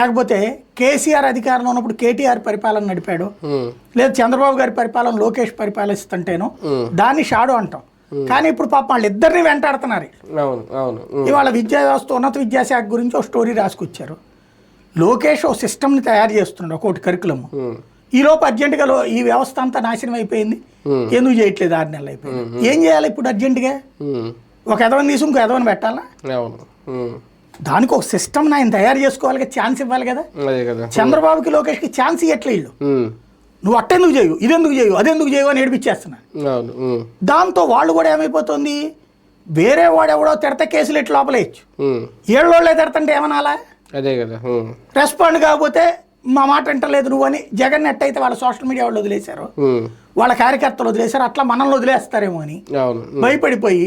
లేకపోతే కేసీఆర్ అధికారంలో ఉన్నప్పుడు కేటీఆర్ పరిపాలన నడిపాడు, లేదా చంద్రబాబు గారి పరిపాలన లోకేష్ పరిపాలిస్తుంటేనో దాన్ని షాడో అంటాం. కానీ ఇప్పుడు పాప వాళ్ళిద్దరిని వెంటాడుతున్నారు. ఇవాళ విద్యా వ్యవస్థ ఉన్నత విద్యాశాఖ గురించి ఒక స్టోరీ రాసుకొచ్చారు. లోకేష్ ఓ సిస్టమ్ని తయారు చేస్తున్నాడు, ఒకటి కరికులము. ఈలోపు అర్జెంటుగా ఈ వ్యవస్థ అంతా నాశనం అయిపోయింది, ఎందుకు చేయట్లేదు, 6 నెలలు అయిపోయింది. ఏం చేయాలి ఇప్పుడు అర్జెంటుగా? ఒక ఎదవని తీసి ఇంకో ఎదవని పెట్టాలా? దానికి ఒక సిస్టమ్ ఆయన తయారు చేసుకోవాలి, ఛాన్స్ ఇవ్వాలి కదా. చంద్రబాబుకి లోకేష్కి ఛాన్స్ ఇవ్వట్లే వీళ్ళు. నువ్వు అట్టెందుకు చేయవు, ఇదెందుకు చేయవు, అదెందుకు చేయవు అని ఏడిపించేస్తున్నారు. దాంతో వాళ్ళు కూడా ఏమైపోతుంది, వేరే వాడు ఎవడో తిడతా కేసులు ఎట్లా లోపలేయచ్చు, ఏళ్ళోళ్ళే తిడతంటే ఏమనాలా? అదే కదా. రెస్పాండ్ కాకపోతే మా మాట వింటలేదు నువ్వు అని జగన్ ఎట్టయితే వాళ్ళ సోషల్ మీడియా వాళ్ళు వదిలేశారు, వాళ్ళ కార్యకర్తలు వదిలేశారు, అట్లా మనల్ని వదిలేస్తారేమో అని భయపడిపోయి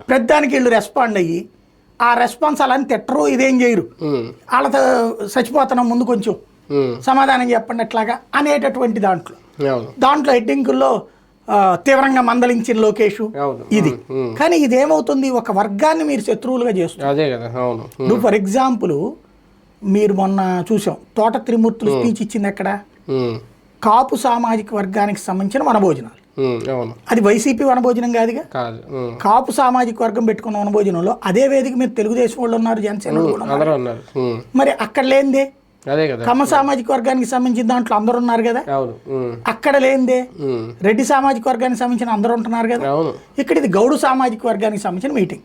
ప్రతిదానికి వీళ్ళు రెస్పాండ్ అయ్యి ఆ రెస్పాన్స్ అలా అని తిట్టరు, ఇదేం చేయరు, వాళ్ళతో చచ్చిపోతున్నాం ముందు కొంచెం సమాధానం చెప్పండి ఎట్లాగా అనేటటువంటి దాంట్లో హెడ్డింగుల్లో తీవ్రంగా మందలించిన లోకేష్ ఇది. కానీ ఇదేమవుతుంది, ఒక వర్గాన్ని మీరు శత్రువులుగా చేస్తున్నారు. నువ్వు ఫర్ ఎగ్జాంపుల్ మీరు మొన్న చూసాం తోట త్రిమూర్తులు స్పీచ్ ఇచ్చింది ఎక్కడ, కాపు సామాజిక వర్గానికి సంబంధించిన వనభోజనాలు. అది వైసీపీ వనభోజనం కాదుగా, కాపు సామాజిక వర్గం పెట్టుకున్న వనభోజనంలో అదే వేదిక మీద తెలుగుదేశం వాళ్ళు ఉన్నారు, జనసేన ఉన్నారు. మరి అక్కడ లేనిదే కమ్మ సామాజిక వర్గానికి సంబంధించిన దాంట్లో అందరు ఉన్నారు కదా, అక్కడ లేనిదే రెడ్డి సామాజిక వర్గానికి సంబంధించిన అందరూ ఉంటున్నారు కదా. ఇక్కడ ఇది గౌడు సామాజిక వర్గానికి సంబంధించిన మీటింగ్.